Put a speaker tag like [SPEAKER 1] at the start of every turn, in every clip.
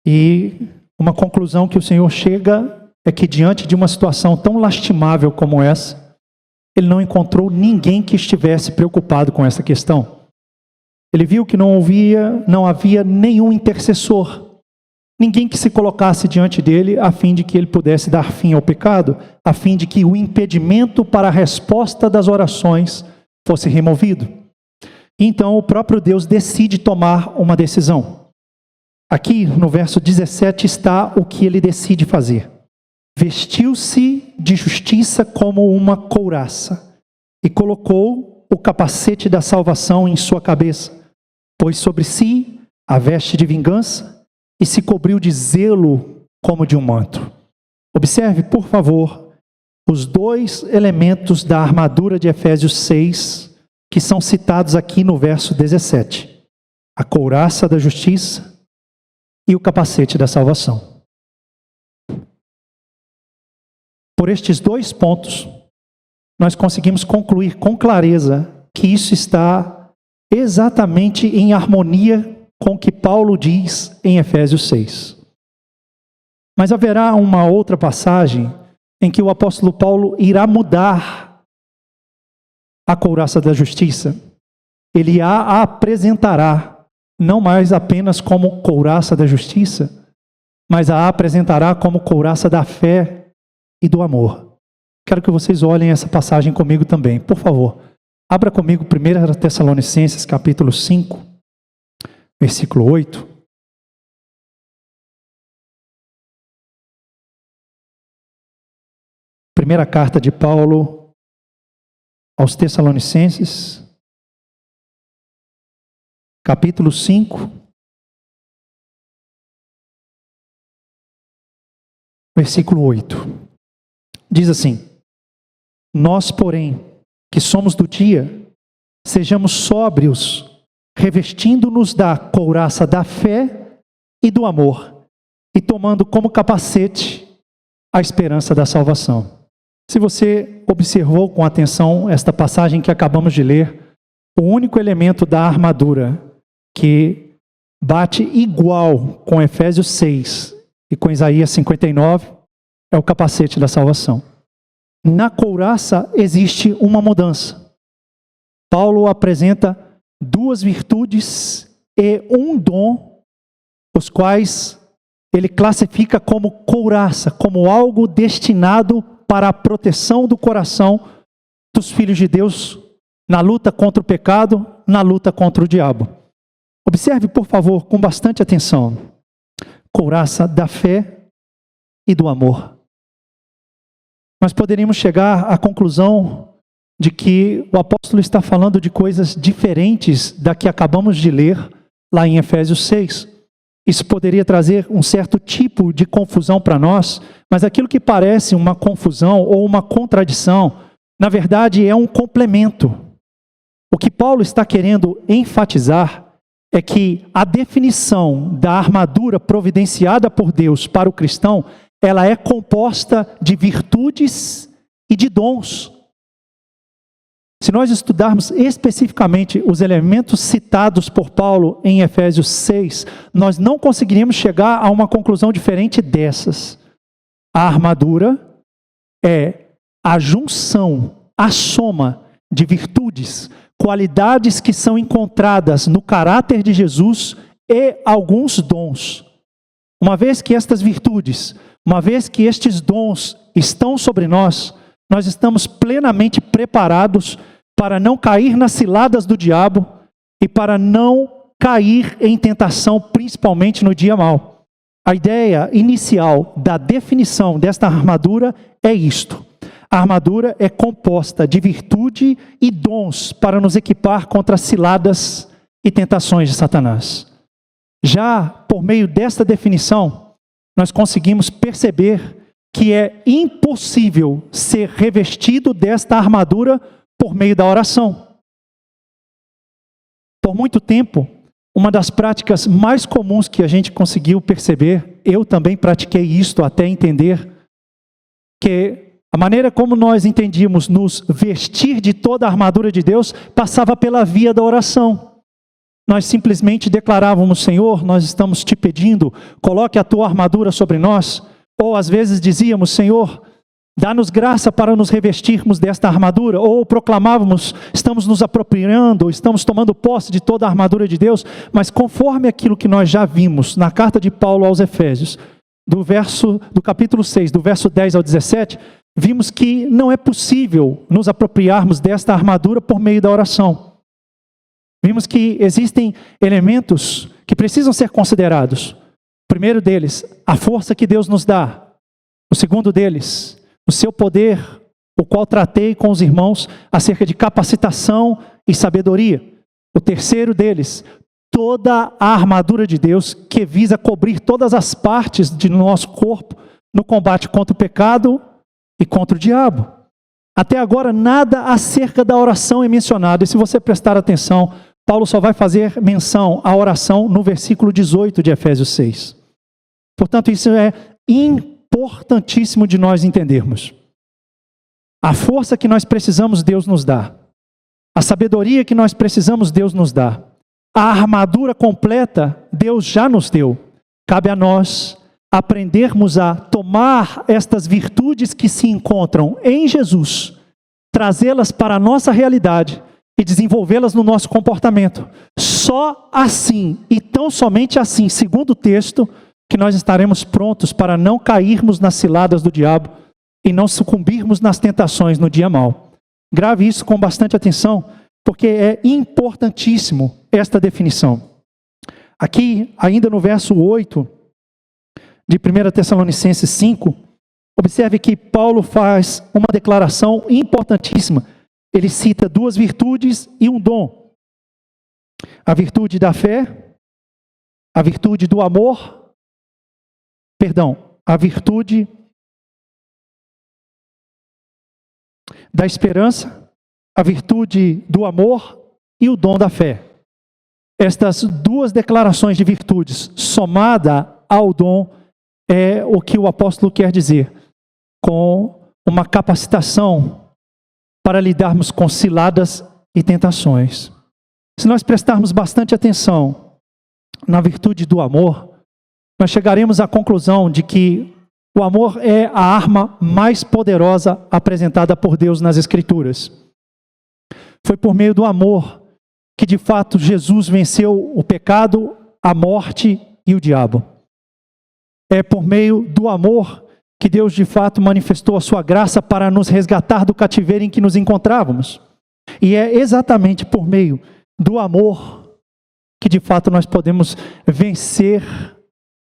[SPEAKER 1] E uma conclusão que o Senhor chega é que diante de uma situação tão lastimável como essa, ele não encontrou ninguém que estivesse preocupado com essa questão. Ele viu que não havia nenhum intercessor, ninguém que se colocasse diante dele a fim de que ele pudesse dar fim ao pecado, a fim de que o impedimento para a resposta das orações fosse removido. Então o próprio Deus decide tomar uma decisão. Aqui no verso 17 está o que ele decide fazer. Vestiu-se de justiça como uma couraça e colocou o capacete da salvação em sua cabeça. Pôs sobre si a veste de vingança e se cobriu de zelo como de um manto. Observe, por favor, os dois elementos da armadura de Efésios 6, que são citados aqui no verso 17. A couraça da justiça e o capacete da salvação. Por estes dois pontos, nós conseguimos concluir com clareza que isso está exatamente em harmonia com o que Paulo diz em Efésios 6. Mas haverá uma outra passagem em que o apóstolo Paulo irá mudar a couraça da justiça. Ele a apresentará, não mais apenas como couraça da justiça, mas a apresentará como couraça da fé e do amor. Quero que vocês olhem essa passagem comigo também, por favor. Abra comigo 1 Tessalonicenses capítulo 5, versículo 8. Primeira carta de Paulo aos Tessalonicenses, capítulo 5, versículo 8. Diz assim: Nós, porém, que somos do dia, sejamos sóbrios, revestindo-nos da couraça da fé e do amor, e tomando como capacete a esperança da salvação. Se você observou com atenção esta passagem que acabamos de ler, o único elemento da armadura que bate igual com Efésios 6 e com Isaías 59 é o capacete da salvação. Na couraça existe uma mudança. Paulo apresenta duas virtudes e um dom, os quais ele classifica como couraça, como algo destinado para a proteção do coração dos filhos de Deus na luta contra o pecado, na luta contra o diabo. Observe, por favor, com bastante atenção. Couraça da fé e do amor. Nós poderíamos chegar à conclusão de que o apóstolo está falando de coisas diferentes da que acabamos de ler lá em Efésios 6. Isso poderia trazer um certo tipo de confusão para nós, mas aquilo que parece uma confusão ou uma contradição, na verdade é um complemento. O que Paulo está querendo enfatizar é que a definição da armadura providenciada por Deus para o cristão, ela é composta de virtudes e de dons. Se nós estudarmos especificamente os elementos citados por Paulo em Efésios 6, nós não conseguiríamos chegar a uma conclusão diferente dessas. A armadura é a junção, a soma de virtudes, qualidades que são encontradas no caráter de Jesus e alguns dons. Uma vez que estas virtudes, uma vez que estes dons estão sobre nós, nós estamos plenamente preparados para não cair nas ciladas do diabo e para não cair em tentação, principalmente no dia mau. A ideia inicial da definição desta armadura é isto. A armadura é composta de virtude e dons para nos equipar contra as ciladas e tentações de Satanás. Já por meio desta definição, nós conseguimos perceber que é impossível ser revestido desta armadura por meio da oração. Por muito tempo, uma das práticas mais comuns que a gente conseguiu perceber, eu também pratiquei isto até entender, que a maneira como nós entendíamos nos vestir de toda a armadura de Deus passava pela via da oração. nós simplesmente declarávamos: Senhor, nós estamos te pedindo, coloque a tua armadura sobre nós. Ou às vezes dizíamos: Senhor, dá-nos graça para nos revestirmos desta armadura. Ou proclamávamos: estamos nos apropriando, estamos tomando posse de toda a armadura de Deus. Mas conforme aquilo que nós já vimos na carta de Paulo aos Efésios, do capítulo 6, do verso 10 ao 17, vimos que não é possível nos apropriarmos desta armadura por meio da oração. Vimos que existem elementos que precisam ser considerados. O primeiro deles, a força que Deus nos dá. O segundo deles, o seu poder, o qual tratei com os irmãos acerca de capacitação e sabedoria. O terceiro deles, toda a armadura de Deus que visa cobrir todas as partes de nosso corpo no combate contra o pecado e contra o diabo. Até agora nada acerca da oração é mencionado, e se você prestar atenção, Paulo só vai fazer menção à oração no versículo 18 de Efésios 6. Portanto, isso é importantíssimo de nós entendermos. A força que nós precisamos, Deus nos dá. A sabedoria que nós precisamos, Deus nos dá. A armadura completa, Deus já nos deu. Cabe a nós aprendermos a tomar estas virtudes que se encontram em Jesus, trazê-las para a nossa realidade e desenvolvê-las no nosso comportamento. Só assim, e tão somente assim, segundo o texto, que nós estaremos prontos para não cairmos nas ciladas do diabo e não sucumbirmos nas tentações no dia mau. Grave isso com bastante atenção, porque é importantíssimo esta definição. Aqui, ainda no verso 8 de 1 Tessalonicenses 5, observe que Paulo faz uma declaração importantíssima. Ele cita duas virtudes e um dom. A virtude da fé, a virtude do amor, a virtude da esperança, a virtude do amor e o dom da fé. Estas duas declarações de virtudes, somada ao dom, é o que o apóstolo quer dizer, com uma capacitação para lidarmos com ciladas e tentações. Se nós prestarmos bastante atenção na virtude do amor, nós chegaremos à conclusão de que o amor é a arma mais poderosa apresentada por Deus nas Escrituras. Foi por meio do amor que de fato Jesus venceu o pecado, a morte e o diabo. É por meio do amor que Deus de fato manifestou a sua graça para nos resgatar do cativeiro em que nos encontrávamos. E é exatamente por meio do amor que de fato nós podemos vencer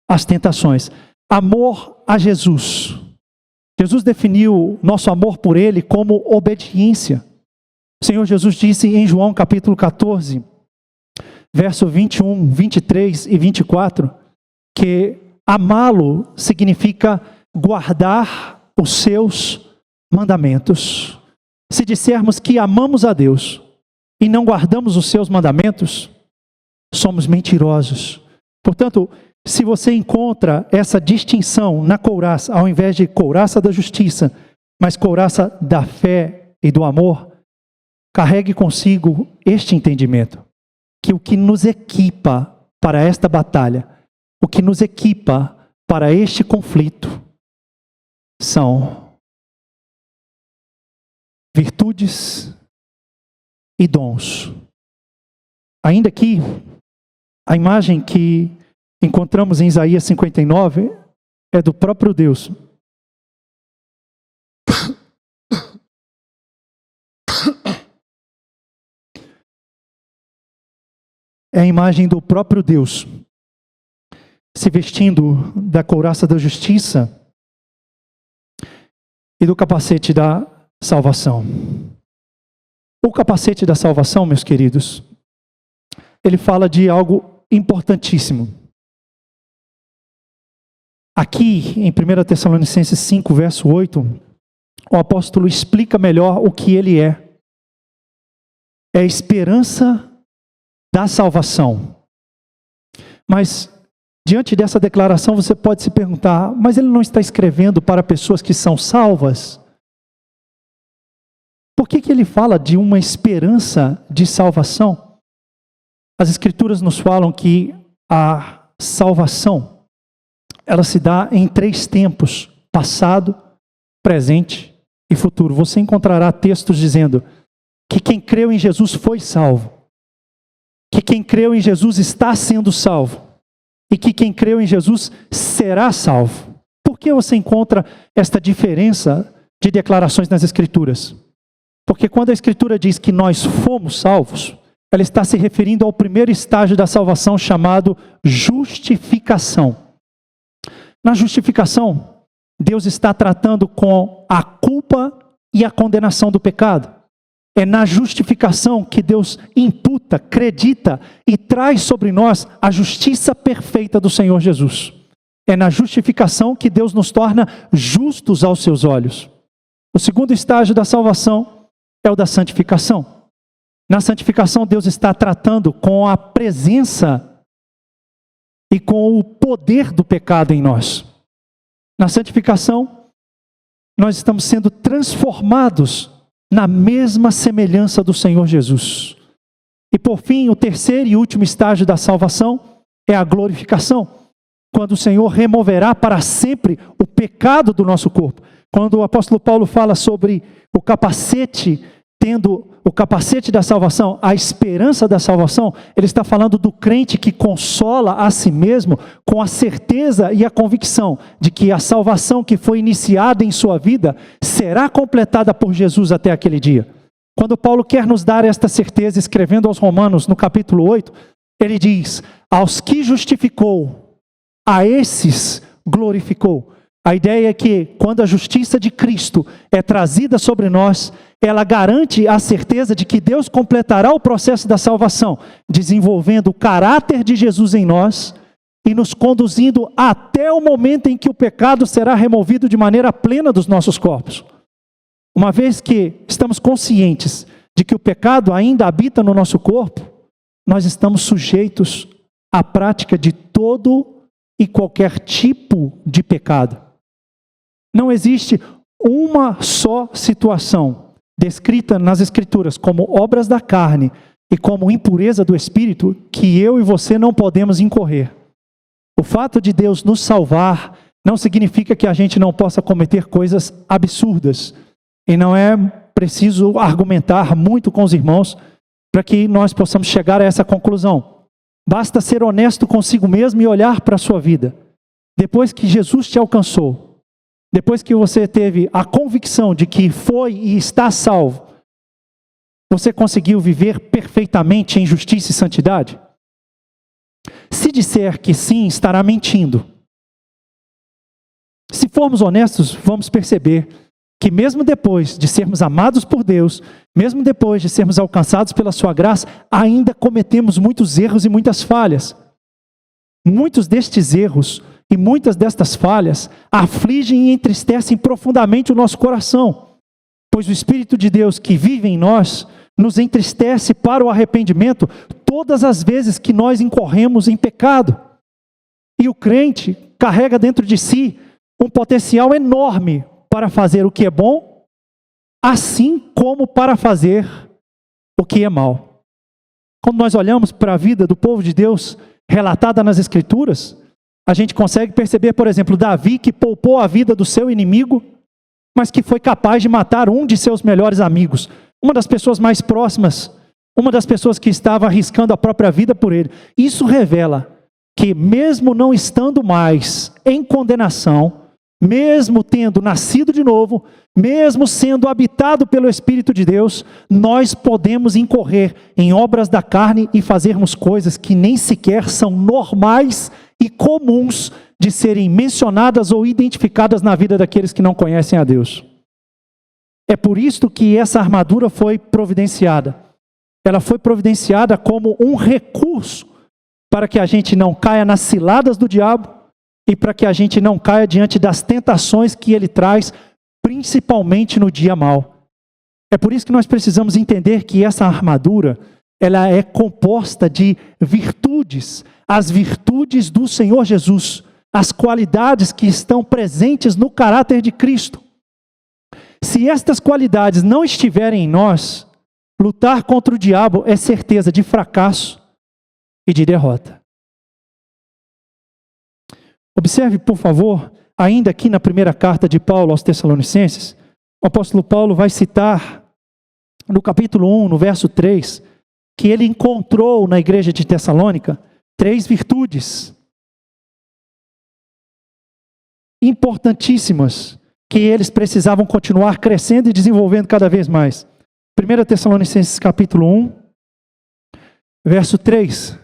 [SPEAKER 1] as tentações. Amor a Jesus. Jesus definiu nosso amor por Ele como obediência. O Senhor Jesus disse em João capítulo 14, verso 21, 23 e 24, que amá-lo significa guardar os seus mandamentos. Se dissermos que amamos a Deus e não guardamos os seus mandamentos, somos mentirosos. Portanto, se você encontra essa distinção na couraça, ao invés de couraça da justiça, mas couraça da fé e do amor, carregue consigo este entendimento, que o que nos equipa para esta batalha, o que nos equipa para este conflito, são virtudes e dons. Ainda que a imagem que encontramos em Isaías 59 é do próprio Deus. É a imagem do próprio Deus se vestindo da couraça da justiça e do capacete da salvação. O capacete da salvação, meus queridos, ele fala de algo importantíssimo. Aqui, em 1 Tessalonicenses 5, verso 8, o apóstolo explica melhor o que ele é. É a esperança da salvação. Mas, diante dessa declaração, você pode se perguntar, mas ele não está escrevendo para pessoas que são salvas? Por que ele fala de uma esperança de salvação? As Escrituras nos falam que a salvação, ela se dá em 3 tempos: passado, presente e futuro. Você encontrará textos dizendo que quem creu em Jesus foi salvo, que quem creu em Jesus está sendo salvo e que quem creu em Jesus será salvo. Por que você encontra esta diferença de declarações nas Escrituras? Porque quando a Escritura diz que nós fomos salvos, ela está se referindo ao primeiro estágio da salvação, chamado justificação. Na justificação, Deus está tratando com a culpa e a condenação do pecado. É na justificação que Deus imputa, acredita e traz sobre nós a justiça perfeita do Senhor Jesus. É na justificação que Deus nos torna justos aos seus olhos. O segundo estágio da salvação é o da santificação. Na santificação, Deus está tratando com a presença e com o poder do pecado em nós. Na santificação, nós estamos sendo transformados na mesma semelhança do Senhor Jesus. E por fim, o terceiro e último estágio da salvação é a glorificação, quando o Senhor removerá para sempre o pecado do nosso corpo. Quando o apóstolo Paulo fala sobre o capacete, tendo o capacete da salvação, a esperança da salvação, ele está falando do crente que consola a si mesmo com a certeza e a convicção de que a salvação que foi iniciada em sua vida será completada por Jesus até aquele dia. Quando Paulo quer nos dar esta certeza, escrevendo aos Romanos no capítulo 8, ele diz: aos que justificou, a esses glorificou. A ideia é que quando a justiça de Cristo é trazida sobre nós, ela garante a certeza de que Deus completará o processo da salvação, desenvolvendo o caráter de Jesus em nós e nos conduzindo até o momento em que o pecado será removido de maneira plena dos nossos corpos. Uma vez que estamos conscientes de que o pecado ainda habita no nosso corpo, nós estamos sujeitos à prática de todo e qualquer tipo de pecado. Não existe uma só situação descrita nas Escrituras como obras da carne e como impureza do Espírito que eu e você não podemos incorrer. O fato de Deus nos salvar não significa que a gente não possa cometer coisas absurdas. E não é preciso argumentar muito com os irmãos para que nós possamos chegar a essa conclusão. Basta ser honesto consigo mesmo e olhar para a sua vida. Depois que Jesus te alcançou, depois que você teve a convicção de que foi e está salvo, você conseguiu viver perfeitamente em justiça e santidade? Se disser que sim, estará mentindo. Se formos honestos, vamos perceber que mesmo depois de sermos amados por Deus, mesmo depois de sermos alcançados pela sua graça, ainda cometemos muitos erros e muitas falhas. Muitos destes erros e muitas destas falhas afligem e entristecem profundamente o nosso coração, pois o Espírito de Deus que vive em nós nos entristece para o arrependimento todas as vezes que nós incorremos em pecado. E o crente carrega dentro de si um potencial enorme para fazer o que é bom, assim como para fazer o que é mal. Quando nós olhamos para a vida do povo de Deus relatada nas Escrituras, a gente consegue perceber, por exemplo, Davi, que poupou a vida do seu inimigo, mas que foi capaz de matar um de seus melhores amigos, uma das pessoas mais próximas, uma das pessoas que estava arriscando a própria vida por ele. Isso revela que mesmo não estando mais em condenação, mesmo tendo nascido de novo, mesmo sendo habitado pelo Espírito de Deus, nós podemos incorrer em obras da carne e fazermos coisas que nem sequer são normais e comuns de serem mencionadas ou identificadas na vida daqueles que não conhecem a Deus. É por isto que essa armadura foi providenciada. Ela foi providenciada como um recurso para que a gente não caia nas ciladas do diabo e para que a gente não caia diante das tentações que ele traz, principalmente no dia mau. É por isso que nós precisamos entender que essa armadura, ela é composta de virtudes, as virtudes do Senhor Jesus, as qualidades que estão presentes no caráter de Cristo. Se estas qualidades não estiverem em nós, lutar contra o diabo é certeza de fracasso, e de derrota. Observe, por favor, ainda aqui na primeira carta de Paulo aos Tessalonicenses, o apóstolo Paulo vai citar no capítulo 1, no verso 3, que ele encontrou na igreja de Tessalônica 3 virtudes importantíssimas que eles precisavam continuar crescendo e desenvolvendo cada vez mais. 1 Tessalonicenses capítulo 1, verso 3.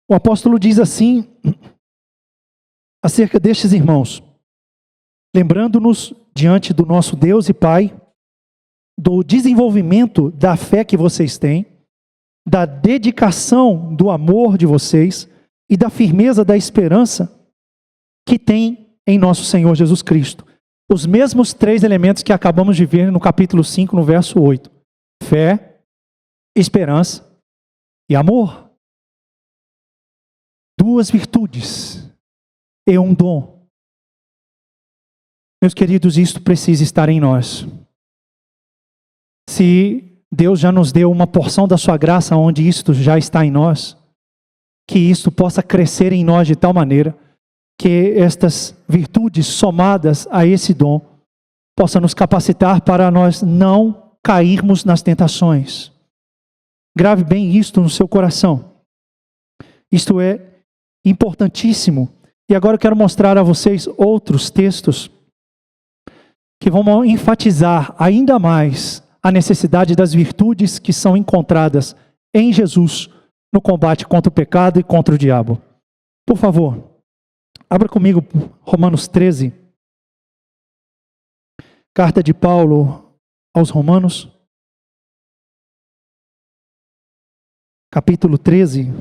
[SPEAKER 1] O apóstolo diz assim, acerca destes irmãos: lembrando-nos diante do nosso Deus e Pai, do desenvolvimento da fé que vocês têm, da dedicação do amor de vocês e da firmeza da esperança que tem em nosso Senhor Jesus Cristo. Os mesmos 3 elementos que acabamos de ver no capítulo 5, no verso 8. Fé, esperança e amor. 2 virtudes e um dom. Meus queridos, isto precisa estar em nós. Se Deus já nos deu uma porção da sua graça onde isto já está em nós, que isto possa crescer em nós de tal maneira que estas virtudes somadas a esse dom possam nos capacitar para nós não cairmos nas tentações. Grave bem isto no seu coração. Isto é importantíssimo. E agora eu quero mostrar a vocês outros textos que vão enfatizar ainda mais a necessidade das virtudes que são encontradas em Jesus no combate contra o pecado e contra o diabo. Por favor, abra comigo Romanos 13. Carta de Paulo aos Romanos, capítulo 13.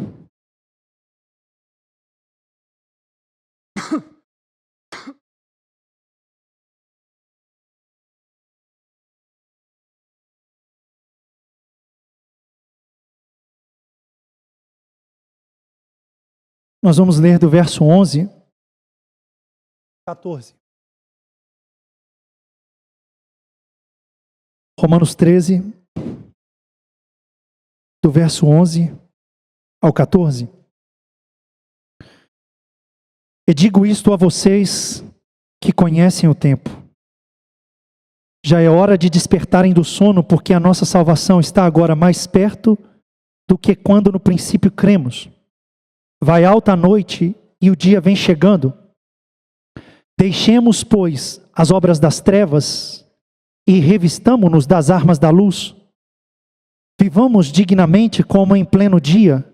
[SPEAKER 1] Nós vamos ler do verso 11, 14. Romanos 13, do verso 11 ao 14. E digo isto a vocês que conhecem o tempo. Já é hora de despertarem do sono, porque a nossa salvação está agora mais perto do que quando no princípio cremos. Vai alta a noite e o dia vem chegando. Deixemos, pois, as obras das trevas e revistamo-nos das armas da luz. Vivamos dignamente como em pleno dia,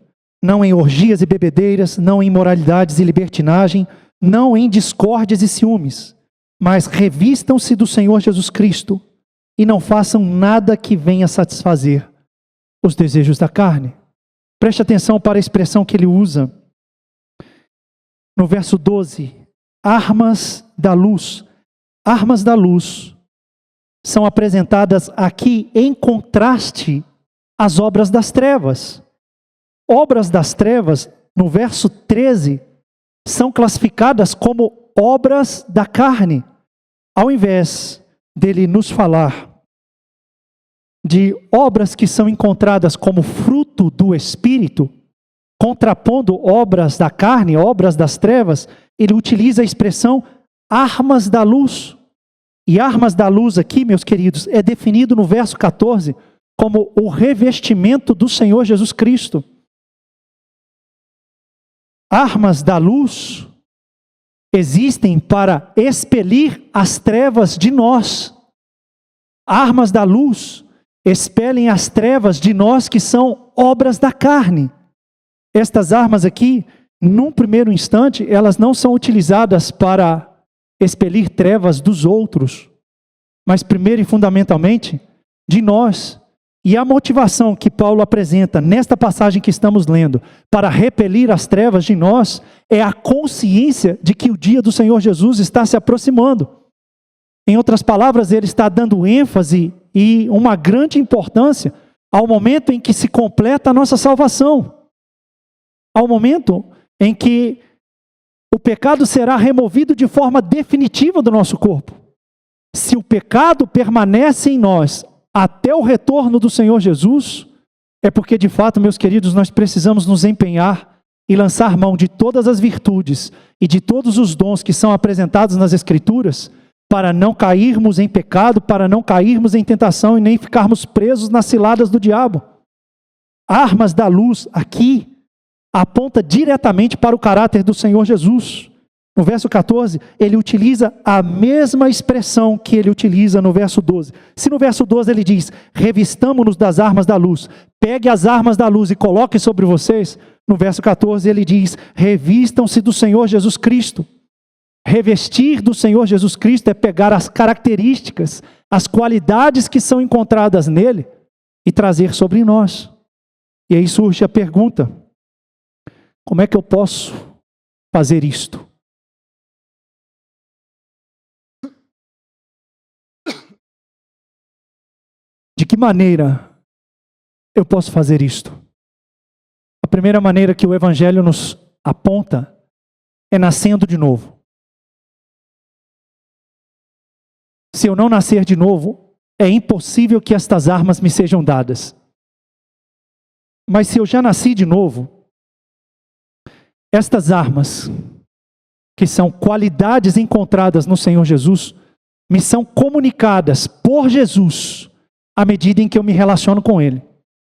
[SPEAKER 1] não em orgias e bebedeiras, não em imoralidades e libertinagem, não em discórdias e ciúmes, mas revistam-se do Senhor Jesus Cristo e não façam nada que venha satisfazer os desejos da carne. Preste atenção para a expressão que ele usa. No verso 12, armas da luz. Armas da luz são apresentadas aqui em contraste às obras das trevas. Obras das trevas, no verso 13, são classificadas como obras da carne. Ao invés dele nos falar de obras que são encontradas como fruto do Espírito, contrapondo obras da carne, obras das trevas, ele utiliza a expressão armas da luz. E armas da luz aqui, meus queridos, é definido no verso 14 como o revestimento do Senhor Jesus Cristo. Armas da luz existem para expelir as trevas de nós. Armas da luz expelem as trevas de nós que são obras da carne. Estas armas aqui, num primeiro instante, elas não são utilizadas para expelir trevas dos outros, mas primeiro e fundamentalmente de nós. E a motivação que Paulo apresenta nesta passagem que estamos lendo para repelir as trevas de nós é a consciência de que o dia do Senhor Jesus está se aproximando. Em outras palavras, ele está dando ênfase e uma grande importância ao momento em que se completa a nossa salvação. Ao momento em que o pecado será removido de forma definitiva do nosso corpo. Se o pecado permanece em nós até o retorno do Senhor Jesus, é porque de fato, meus queridos, nós precisamos nos empenhar e lançar mão de todas as virtudes e de todos os dons que são apresentados nas Escrituras, para não cairmos em pecado, para não cairmos em tentação e nem ficarmos presos nas ciladas do diabo. Armas da luz aqui aponta diretamente para o caráter do Senhor Jesus. No verso 14, ele utiliza a mesma expressão que ele utiliza no verso 12. Se no verso 12 ele diz, revistamo-nos das armas da luz, pegue as armas da luz e coloque sobre vocês, no verso 14 ele diz, revistam-se do Senhor Jesus Cristo. Revestir do Senhor Jesus Cristo é pegar as características, as qualidades que são encontradas nele e trazer sobre nós. E aí surge a pergunta, como é que eu posso fazer isto? De que maneira eu posso fazer isto? A primeira maneira que o Evangelho nos aponta é nascendo de novo. Se eu não nascer de novo, é impossível que estas armas me sejam dadas. Mas se eu já nasci de novo, estas armas, que são qualidades encontradas no Senhor Jesus, me são comunicadas por Jesus à medida em que eu me relaciono com Ele.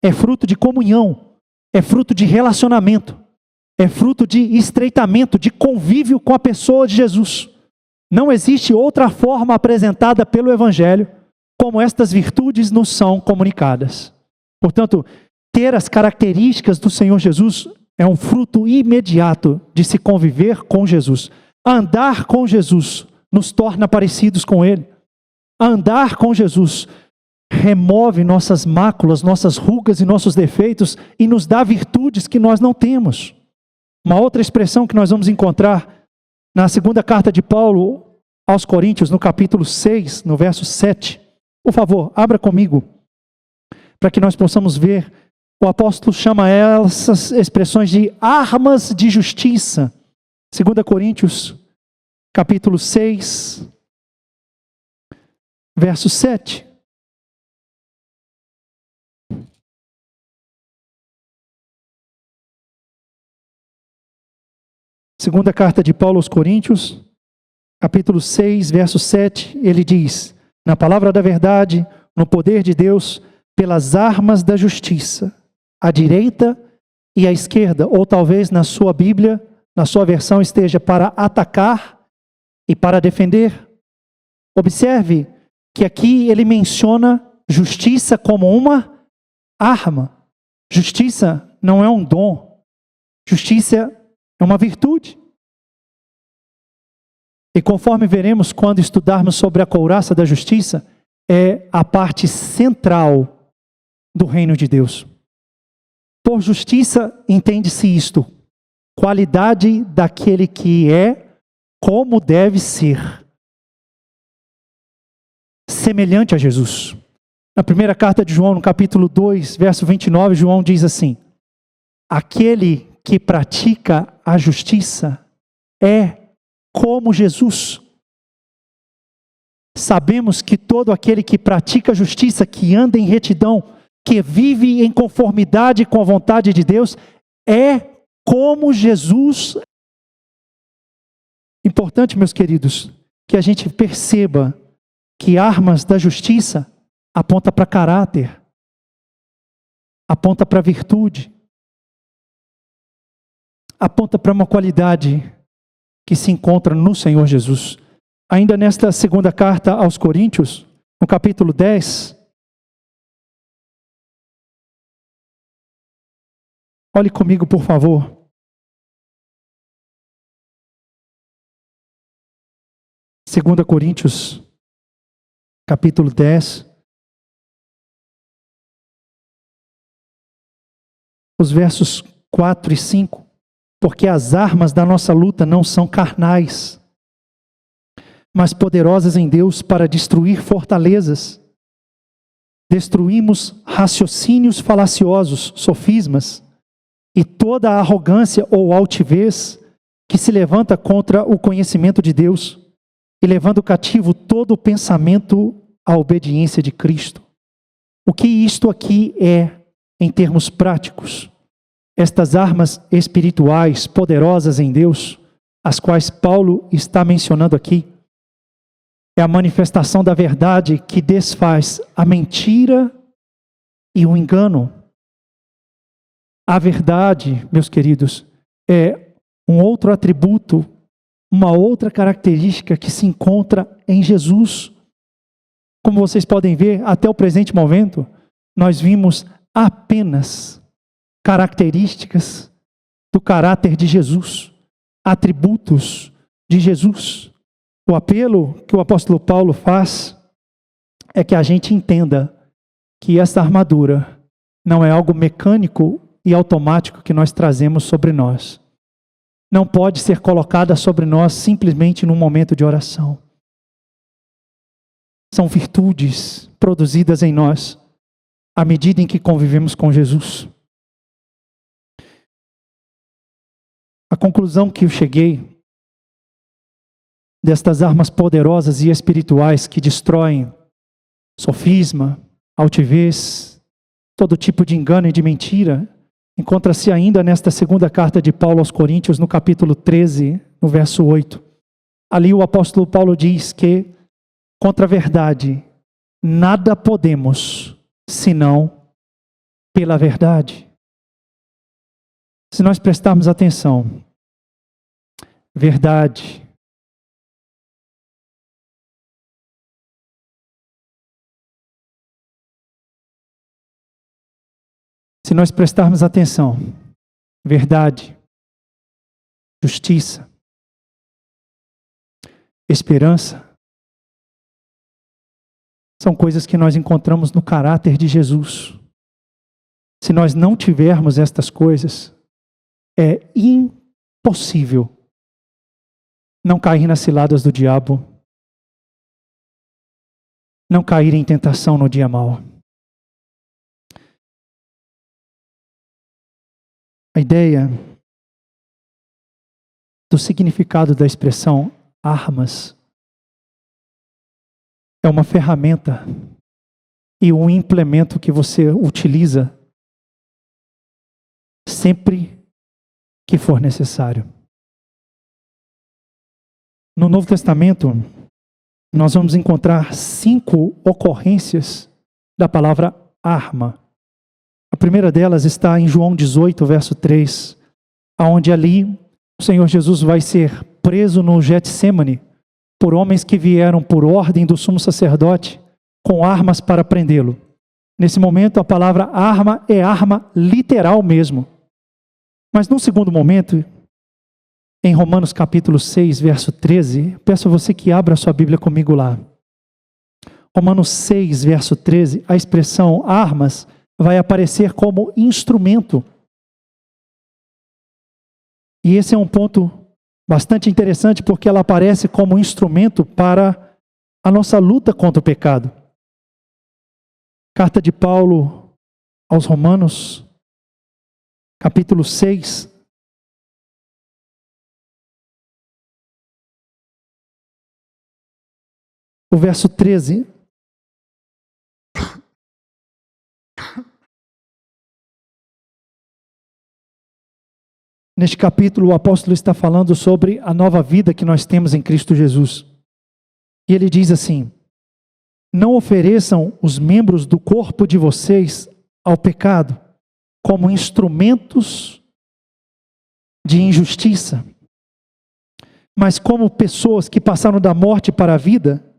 [SPEAKER 1] É fruto de comunhão, é fruto de relacionamento, é fruto de estreitamento, de convívio com a pessoa de Jesus. Não existe outra forma apresentada pelo Evangelho como estas virtudes nos são comunicadas. Portanto, ter as características do Senhor Jesus é um fruto imediato de se conviver com Jesus. Andar com Jesus nos torna parecidos com Ele. Andar com Jesus remove nossas máculas, nossas rugas e nossos defeitos e nos dá virtudes que nós não temos. Uma outra expressão que nós vamos encontrar na segunda carta de Paulo aos Coríntios, no capítulo 6, no verso 7. Por favor, abra comigo, para que nós possamos ver. O apóstolo chama essas expressões de armas de justiça. 2 Coríntios, capítulo 6, verso 7. Segunda carta de Paulo aos Coríntios, capítulo 6, verso 7, ele diz, na palavra da verdade, no poder de Deus, pelas armas da justiça, à direita e à esquerda, ou talvez na sua Bíblia, na sua versão esteja para atacar e para defender. Observe que aqui ele menciona justiça como uma arma. Justiça não é um dom, justiça é uma virtude. E conforme veremos quando estudarmos sobre a couraça da justiça, é a parte central do reino de Deus. Por justiça, entende-se isto: qualidade daquele que é, como deve ser, semelhante a Jesus. Na primeira carta de João, no capítulo 2, verso 29, João diz assim: aquele que pratica a justiça é como Jesus. Sabemos que todo aquele que pratica a justiça, que anda em retidão, que vive em conformidade com a vontade de Deus, é como Jesus. Importante, meus queridos, que a gente perceba que armas da justiça aponta para caráter, aponta para virtude, aponta para uma qualidade que se encontra no Senhor Jesus. Ainda nesta segunda carta aos Coríntios, no capítulo 10, olhe comigo, por favor. 2 Coríntios, capítulo 10, os versos 4 e 5. Porque as armas da nossa luta não são carnais, mas poderosas em Deus para destruir fortalezas. Destruímos raciocínios falaciosos, sofismas, e toda a arrogância ou altivez que se levanta contra o conhecimento de Deus. e levando cativo todo o pensamento à obediência de Cristo. O que isto aqui é em termos práticos? Estas armas espirituais poderosas em Deus, as quais Paulo está mencionando aqui, é a manifestação da verdade que desfaz a mentira e o engano. A verdade, meus queridos, é um outro atributo, uma outra característica que se encontra em Jesus. Como vocês podem ver, até o presente momento, nós vimos apenas características do caráter de Jesus, atributos de Jesus. O apelo que o apóstolo Paulo faz é que a gente entenda que essa armadura não é algo mecânico e automático que nós trazemos sobre nós. Não pode ser colocada sobre nós simplesmente num momento de oração. São virtudes produzidas em nós à medida em que convivemos com Jesus. A conclusão que eu cheguei destas armas poderosas e espirituais que destroem sofisma, altivez, todo tipo de engano e de mentira, encontra-se ainda nesta segunda carta de Paulo aos Coríntios, no capítulo 13, no verso 8. Ali o apóstolo Paulo diz que, contra a verdade, nada podemos, senão pela verdade. Se nós prestarmos atenção, verdade, se nós prestarmos atenção, verdade, justiça, esperança, são coisas que nós encontramos no caráter de Jesus. Se nós não tivermos estas coisas, é impossível não cair nas ciladas do diabo, não cair em tentação no dia mau. A ideia do significado da expressão armas é uma ferramenta e um implemento que você utiliza sempre que for necessário. No Novo Testamento, nós vamos encontrar 5 ocorrências da palavra arma. A primeira delas está em João 18, verso 3, onde ali o Senhor Jesus vai ser preso no Getsêmani por homens que vieram por ordem do sumo sacerdote com armas para prendê-lo. Nesse momento, a palavra arma é arma literal mesmo. Mas num segundo momento, em Romanos capítulo 6, verso 13, peço a você que abra sua Bíblia comigo lá. Romanos 6, verso 13, a expressão armas vai aparecer como instrumento. E esse é um ponto bastante interessante, porque ela aparece como instrumento para a nossa luta contra o pecado. Carta de Paulo aos Romanos, capítulo 6. O verso 13. Neste capítulo, o apóstolo está falando sobre a nova vida que nós temos em Cristo Jesus. E ele diz assim: não ofereçam os membros do corpo de vocês ao pecado como instrumentos de injustiça, mas como pessoas que passaram da morte para a vida,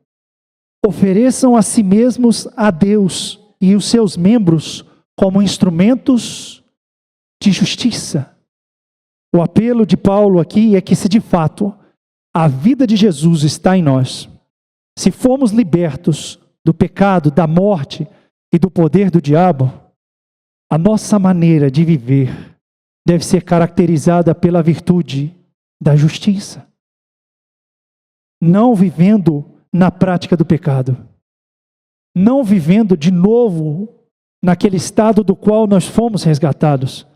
[SPEAKER 1] ofereçam a si mesmos a Deus e os seus membros como instrumentos de justiça. O apelo de Paulo aqui é que, se de fato a vida de Jesus está em nós, se formos libertos do pecado, da morte e do poder do diabo, a nossa maneira de viver deve ser caracterizada pela virtude da justiça, não vivendo na prática do pecado, não vivendo de novo naquele estado do qual nós fomos resgatados.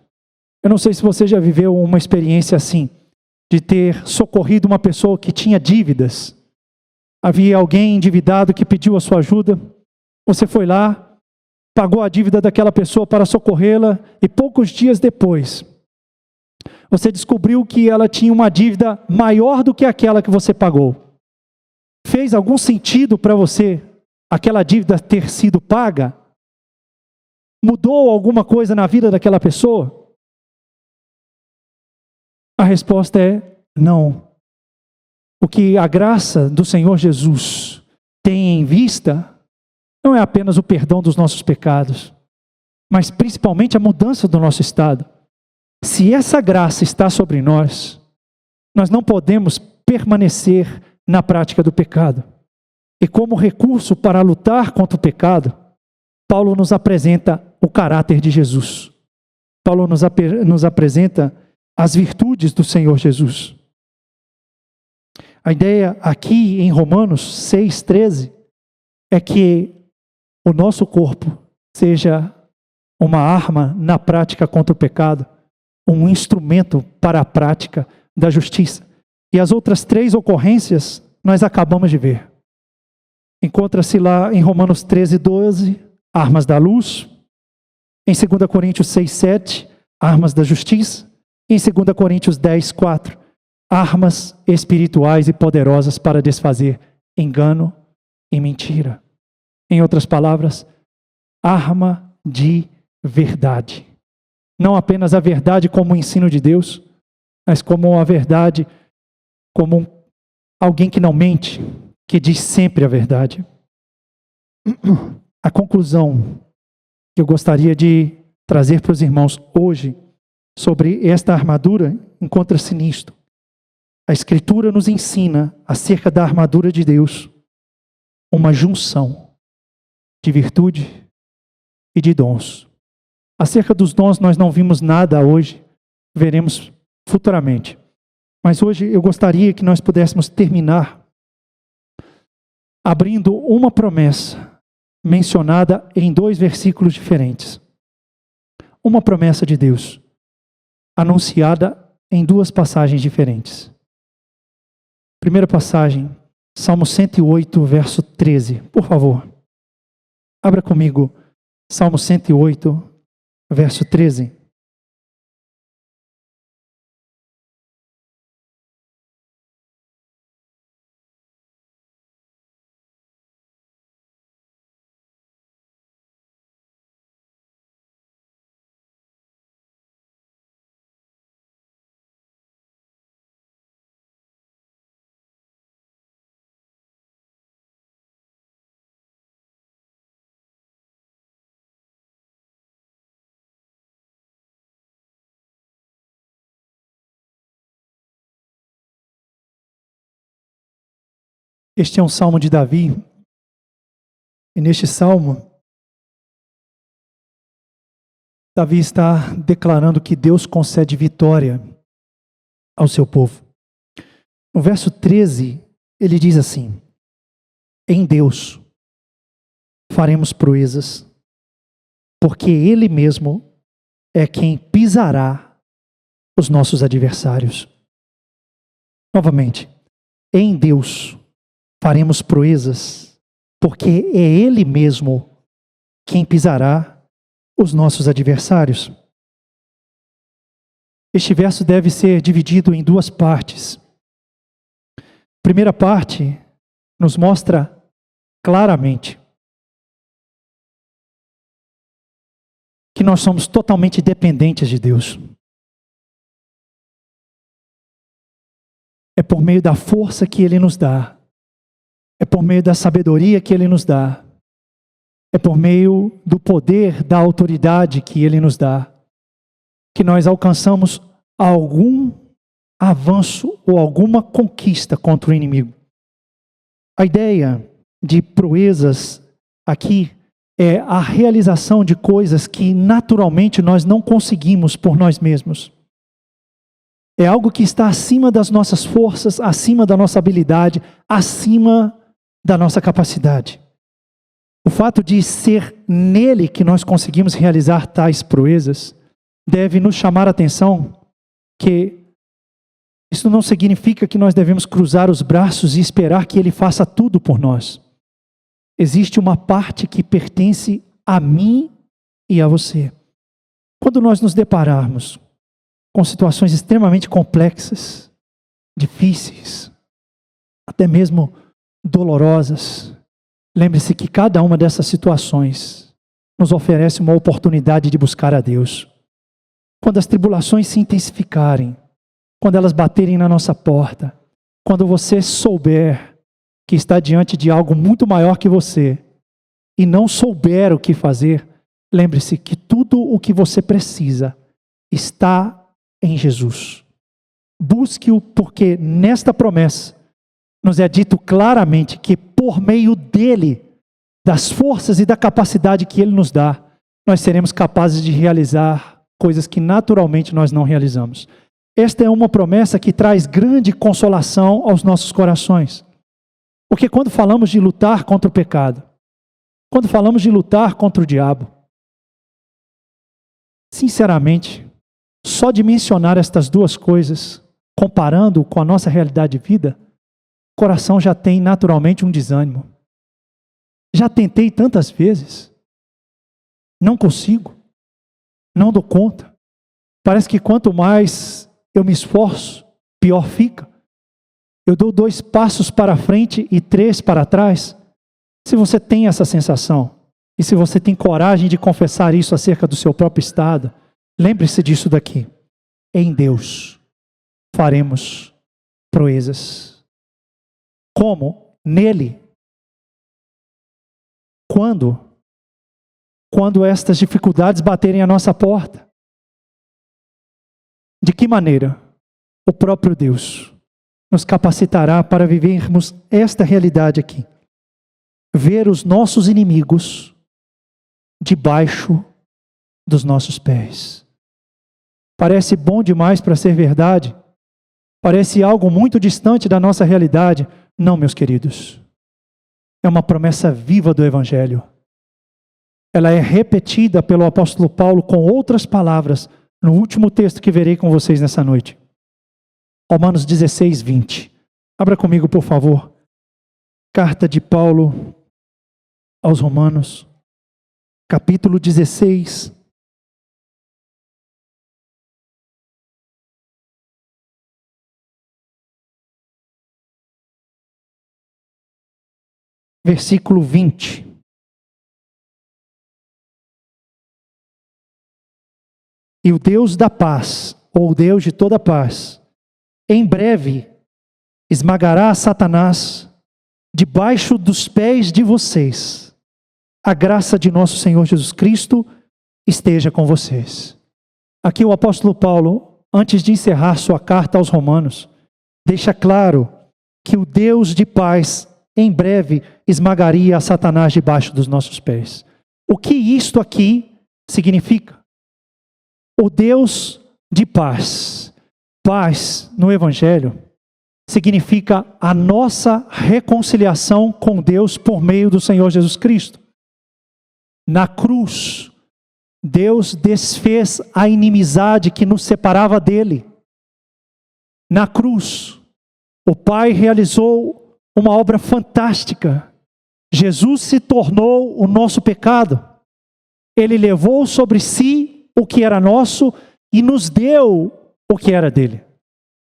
[SPEAKER 1] Eu não sei se você já viveu uma experiência assim, de ter socorrido uma pessoa que tinha dívidas, Havia alguém endividado que pediu a sua ajuda. Você foi lá, pagou a dívida daquela pessoa para socorrê-la, e poucos dias depois, você descobriu que ela tinha uma dívida maior do que aquela que você pagou. Fez algum sentido para você aquela dívida ter sido paga? Mudou alguma coisa na vida daquela pessoa? A resposta é não. O que a graça do Senhor Jesus tem em vista não é apenas o perdão dos nossos pecados, mas principalmente a mudança do nosso estado. Se essa graça está sobre nós, nós não podemos permanecer na prática do pecado. E como recurso para lutar contra o pecado, Paulo nos apresenta o caráter de Jesus. Paulo nos apresenta as virtudes do Senhor Jesus. A ideia aqui em Romanos 6,13 é que o nosso corpo seja uma arma na prática contra o pecado, um instrumento para a prática da justiça. E as outras 3 ocorrências nós acabamos de ver. Encontra-se lá em Romanos 13,12, armas da luz. Em 2 Coríntios 6,7, armas da justiça. Em 2 Coríntios 10,4, armas espirituais e poderosas para desfazer engano e mentira. Em outras palavras, arma de verdade. Não apenas a verdade como o ensino de Deus, mas como a verdade, como alguém que não mente, que diz sempre a verdade. A conclusão que eu gostaria de trazer para os irmãos hoje sobre esta armadura encontra-se nisto. A Escritura nos ensina acerca da armadura de Deus uma junção de virtude e de dons. Acerca dos dons nós não vimos nada hoje, veremos futuramente. Mas hoje eu gostaria que nós pudéssemos terminar abrindo uma promessa mencionada em 2 versículos diferentes. Uma promessa de Deus, anunciada em 2 passagens diferentes. Primeira passagem, Salmo 108, verso 13. Por favor, abra comigo Salmo 108, verso 13. Este é um salmo de Davi, e neste salmo, Davi está declarando que Deus concede vitória ao seu povo. No verso 13, ele diz assim: em Deus faremos proezas, porque Ele mesmo é quem pisará os nossos adversários. Novamente, em Deus faremos proezas, porque é Ele mesmo quem pisará os nossos adversários. Este verso deve ser dividido em 2 partes. A primeira parte nos mostra claramente que nós somos totalmente dependentes de Deus. É por meio da força que Ele nos dá, é por meio da sabedoria que Ele nos dá, é por meio do poder, da autoridade que Ele nos dá, que nós alcançamos algum avanço ou alguma conquista contra o inimigo. A ideia de proezas aqui é a realização de coisas que naturalmente nós não conseguimos por nós mesmos. É algo que está acima das nossas forças, acima da nossa habilidade, acima da nossa capacidade. O fato de ser nele que nós conseguimos realizar tais proezas deve nos chamar a atenção que Isso não significa que nós devemos cruzar os braços e esperar que Ele faça tudo por nós. Existe uma parte que pertence a mim e a você. Quando nós nos depararmos com situações extremamente complexas, difíceis, até mesmo dolorosas, lembre-se que cada uma dessas situações nos oferece uma oportunidade de buscar a Deus. Quando as tribulações se intensificarem, quando elas baterem na nossa porta, quando você souber que está diante de algo muito maior que você e não souber o que fazer, lembre-se que tudo o que você precisa está em Jesus. Busque-o, porque nesta promessa nos é dito claramente que por meio dele, das forças e da capacidade que ele nos dá, nós seremos capazes de realizar coisas que naturalmente nós não realizamos. Esta é uma promessa que traz grande consolação aos nossos corações. Porque quando falamos de lutar contra o pecado, quando falamos de lutar contra o diabo, sinceramente, só de mencionar estas duas coisas, comparando com a nossa realidade de vida, o coração já tem naturalmente um desânimo. Já tentei tantas vezes, não consigo, não dou conta. Parece que quanto mais eu me esforço, pior fica. Eu dou 2 passos para frente e 3 para trás. Se você tem essa sensação, e se você tem coragem de confessar isso acerca do seu próprio estado, lembre-se disso daqui. Em Deus faremos proezas. Como? Nele. Quando estas dificuldades baterem à nossa porta. De que maneira? O próprio Deus nos capacitará para vivermos esta realidade aqui. Ver os nossos inimigos debaixo dos nossos pés. Parece bom demais para ser verdade? Parece algo muito distante da nossa realidade? Não, meus queridos. É uma promessa viva do Evangelho. Ela é repetida pelo apóstolo Paulo com outras palavras no último texto que verei com vocês nessa noite. Romanos 16, 20. Abra comigo, por favor. Carta de Paulo aos Romanos, capítulo 16. Versículo 20. E o Deus da paz, ou o Deus de toda paz, em breve esmagará Satanás debaixo dos pés de vocês. A graça de nosso Senhor Jesus Cristo esteja com vocês. Aqui o apóstolo Paulo, antes de encerrar sua carta aos Romanos, deixa claro que o Deus de paz em breve esmagaria a Satanás debaixo dos nossos pés. O que isto aqui significa? O Deus de paz. Paz no Evangelho significa a nossa reconciliação com Deus por meio do Senhor Jesus Cristo. Na cruz, Deus desfez a inimizade que nos separava dele. Na cruz, o Pai realizou uma obra fantástica. Jesus se tornou o nosso pecado. Ele levou sobre si o que era nosso e nos deu o que era dele.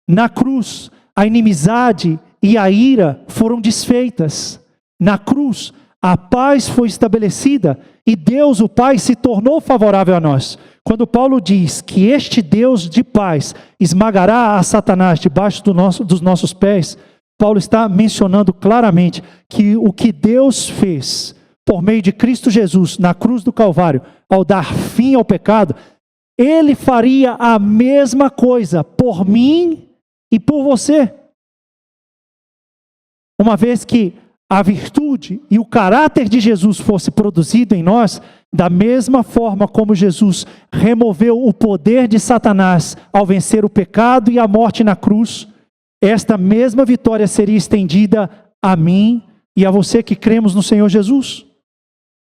[SPEAKER 1] Na cruz, a inimizade e a ira foram desfeitas. Na cruz, a paz foi estabelecida e Deus, o Pai, se tornou favorável a nós. Quando Paulo diz que este Deus de paz esmagará a Satanás debaixo dos nossos pés, Paulo está mencionando claramente que o que Deus fez por meio de Cristo Jesus na cruz do Calvário, ao dar fim ao pecado, Ele faria a mesma coisa por mim e por você. Uma vez que a virtude e o caráter de Jesus fosse produzido em nós, da mesma forma como Jesus removeu o poder de Satanás ao vencer o pecado e a morte na cruz, esta mesma vitória seria estendida a mim e a você que cremos no Senhor Jesus.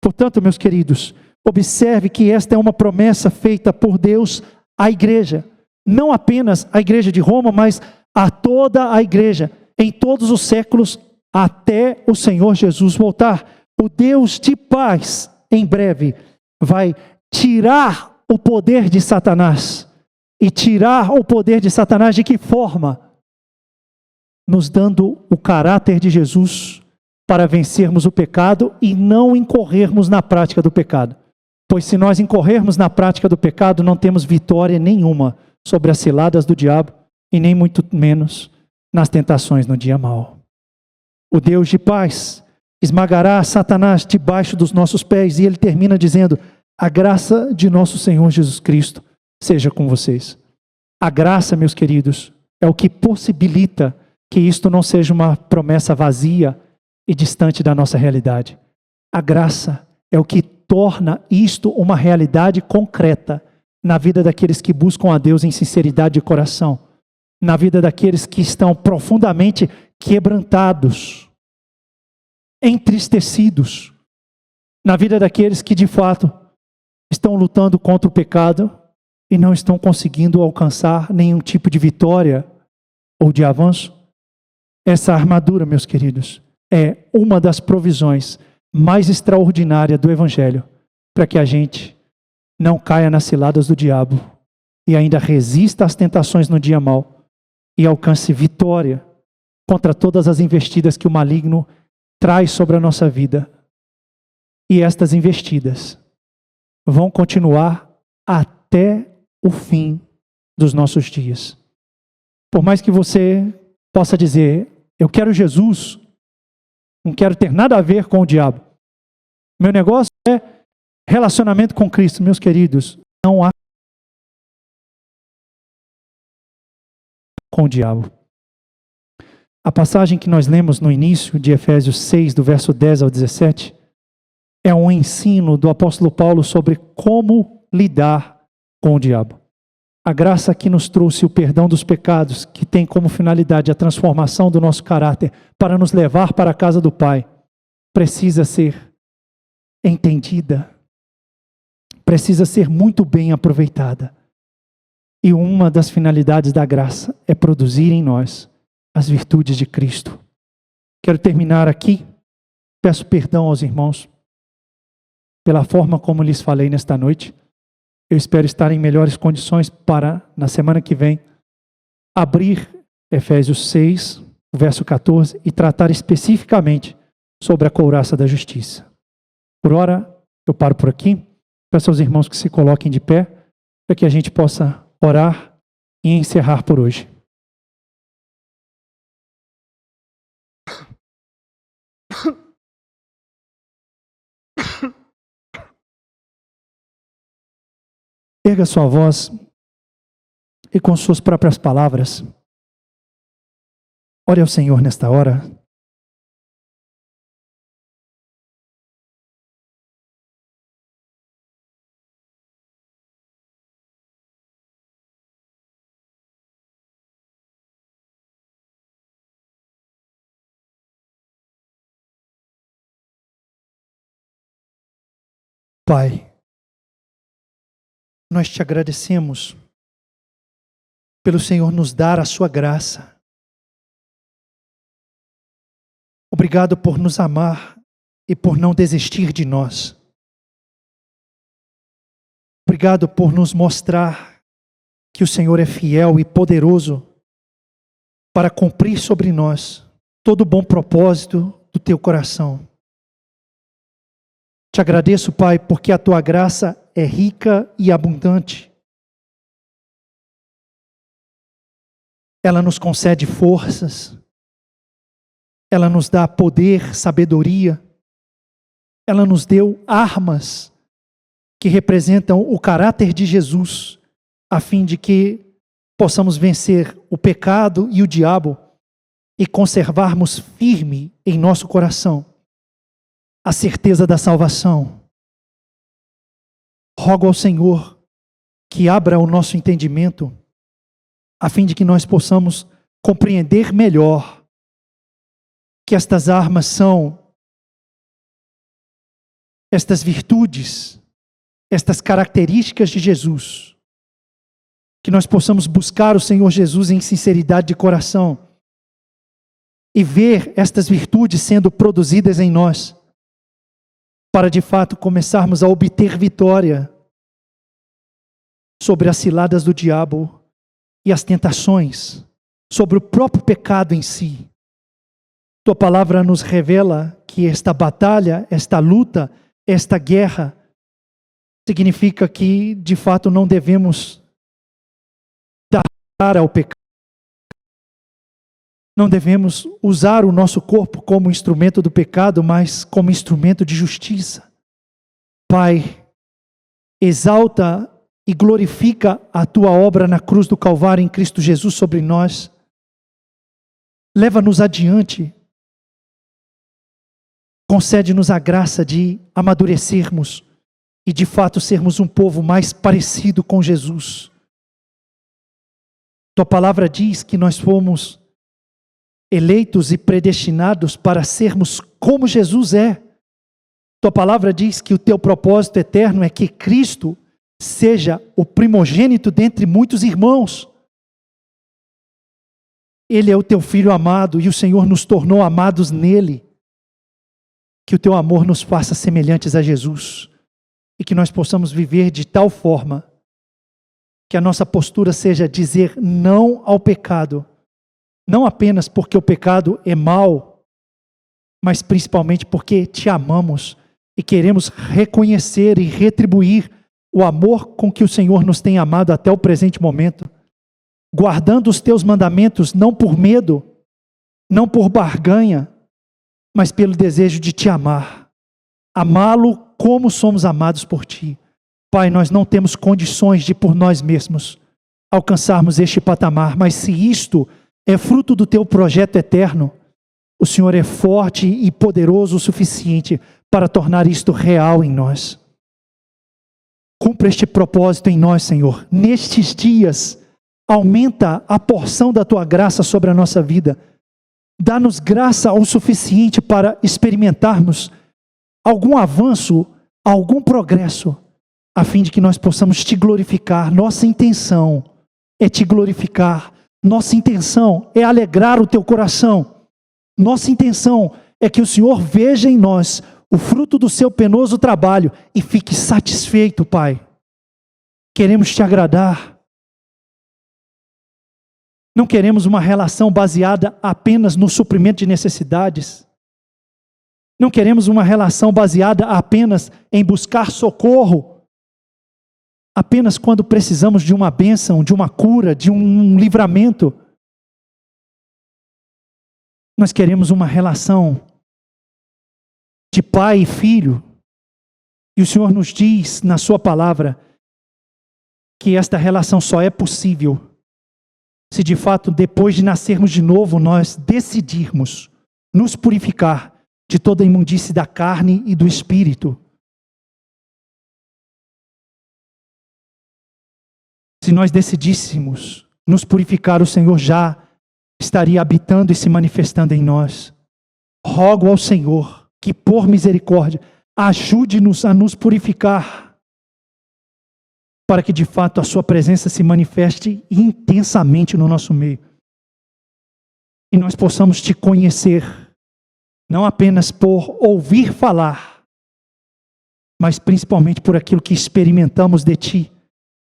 [SPEAKER 1] Portanto, meus queridos, observe que esta é uma promessa feita por Deus à igreja. Não apenas à igreja de Roma, mas a toda a igreja, em todos os séculos, até o Senhor Jesus voltar. O Deus de paz, em breve, vai tirar o poder de Satanás. E tirar o poder de Satanás de que forma? Nos dando o caráter de Jesus para vencermos o pecado e não incorrermos na prática do pecado. Pois se nós incorrermos na prática do pecado, não temos vitória nenhuma sobre as ciladas do diabo e nem muito menos nas tentações no dia mau. O Deus de paz esmagará Satanás debaixo dos nossos pés, e ele termina dizendo: a graça de nosso Senhor Jesus Cristo seja com vocês. A graça, meus queridos, é o que possibilita que isto não seja uma promessa vazia e distante da nossa realidade. A graça é o que torna isto uma realidade concreta na vida daqueles que buscam a Deus em sinceridade de coração, na vida daqueles que estão profundamente quebrantados, entristecidos, na vida daqueles que de fato estão lutando contra o pecado e não estão conseguindo alcançar nenhum tipo de vitória ou de avanço. Essa armadura, meus queridos, é uma das provisões mais extraordinárias do Evangelho para que a gente não caia nas ciladas do diabo e ainda resista às tentações no dia mau e alcance vitória contra todas as investidas que o maligno traz sobre a nossa vida. E estas investidas vão continuar até o fim dos nossos dias. Por mais que você possa dizer: eu quero Jesus, não quero ter nada a ver com o diabo. Meu negócio é relacionamento com Cristo. Meus queridos, não há com o diabo. A passagem que nós lemos no início de Efésios 6, do verso 10 ao 17, é um ensino do apóstolo Paulo sobre como lidar com o diabo. A graça que nos trouxe o perdão dos pecados, que tem como finalidade a transformação do nosso caráter para nos levar para a casa do Pai, precisa ser entendida, precisa ser muito bem aproveitada. E uma das finalidades da graça é produzir em nós as virtudes de Cristo. Quero terminar aqui. Peço perdão aos irmãos pela forma como lhes falei nesta noite. Eu espero estar em melhores condições para, na semana que vem, abrir Efésios 6, verso 14, e tratar especificamente sobre a couraça da justiça. Por ora, eu paro por aqui. Peço aos irmãos que se coloquem de pé, para que a gente possa orar e encerrar por hoje. Erga sua voz e com suas próprias palavras, ore ao Senhor nesta hora. Pai, nós te agradecemos pelo Senhor nos dar a sua graça. Obrigado por nos amar e por não desistir de nós. Obrigado por nos mostrar que o Senhor é fiel e poderoso para cumprir sobre nós todo o bom propósito do teu coração. Te agradeço, Pai, porque a tua graça é rica e abundante. Ela nos concede forças, ela nos dá poder, sabedoria, ela nos deu armas que representam o caráter de Jesus, a fim de que possamos vencer o pecado e o diabo e conservarmos firme em nosso coração a certeza da salvação. Rogo ao Senhor que abra o nosso entendimento, a fim de que nós possamos compreender melhor que estas armas são estas virtudes, estas características de Jesus, que nós possamos buscar o Senhor Jesus em sinceridade de coração e ver estas virtudes sendo produzidas em nós, para de fato começarmos a obter vitória sobre as ciladas do diabo e as tentações, sobre o próprio pecado em si. Tua palavra nos revela que esta batalha, esta luta, esta guerra, significa que de fato não devemos dar ao pecado. Não devemos usar o nosso corpo como instrumento do pecado, mas como instrumento de justiça. Pai, exalta e glorifica a tua obra na cruz do Calvário em Cristo Jesus sobre nós. Leva-nos adiante. Concede-nos a graça de amadurecermos e de fato sermos um povo mais parecido com Jesus. Tua palavra diz que nós fomos eleitos e predestinados para sermos como Jesus é. Tua palavra diz que o teu propósito eterno é que Cristo seja o primogênito dentre muitos irmãos. Ele é o teu Filho amado e o Senhor nos tornou amados nele. Que o teu amor nos faça semelhantes a Jesus e que nós possamos viver de tal forma que a nossa postura seja dizer não ao pecado, não apenas porque o pecado é mau, mas principalmente porque te amamos e queremos reconhecer e retribuir o amor com que o Senhor nos tem amado até o presente momento, guardando os teus mandamentos não por medo, não por barganha, mas pelo desejo de te amar, amá-lo como somos amados por ti. Pai, nós não temos condições de por nós mesmos alcançarmos este patamar, mas se isto é fruto do teu projeto eterno, o Senhor é forte e poderoso o suficiente para tornar isto real em nós. Cumpra este propósito em nós, Senhor. Nestes dias, aumenta a porção da tua graça sobre a nossa vida. Dá-nos graça o suficiente para experimentarmos algum avanço, algum progresso, a fim de que nós possamos te glorificar. Nossa intenção é te glorificar. Nossa intenção é alegrar o teu coração. Nossa intenção é que o Senhor veja em nós o fruto do seu penoso trabalho e fique satisfeito, Pai. Queremos te agradar. Não queremos uma relação baseada apenas no suprimento de necessidades. Não queremos uma relação baseada apenas em buscar socorro, apenas quando precisamos de uma bênção, de uma cura, de um livramento. Nós queremos uma relação de pai e filho. E o Senhor nos diz na sua palavra que esta relação só é possível se de fato, depois de nascermos de novo, nós decidirmos nos purificar de toda a imundície da carne e do espírito. Se nós decidíssemos nos purificar, o Senhor já estaria habitando e se manifestando em nós. Rogo ao Senhor que, por misericórdia, ajude-nos a nos purificar, para que de fato a sua presença se manifeste intensamente no nosso meio. E nós possamos te conhecer, não apenas por ouvir falar, mas principalmente por aquilo que experimentamos de ti,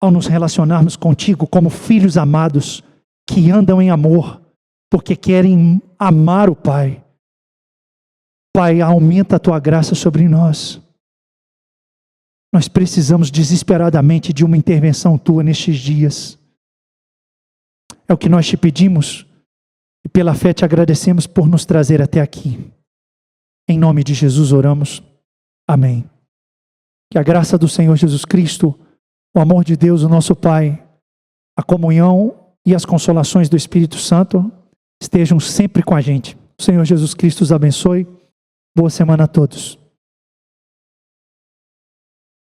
[SPEAKER 1] ao nos relacionarmos contigo como filhos amados, que andam em amor, porque querem amar o Pai. Pai, aumenta a tua graça sobre nós. Nós precisamos desesperadamente de uma intervenção tua nestes dias. É o que nós te pedimos e pela fé te agradecemos por nos trazer até aqui. Em nome de Jesus oramos. Amém. Que a graça do Senhor Jesus Cristo, o amor de Deus, o nosso Pai, a comunhão e as consolações do Espírito Santo estejam sempre com a gente. O Senhor Jesus Cristo os abençoe. Boa semana a todos.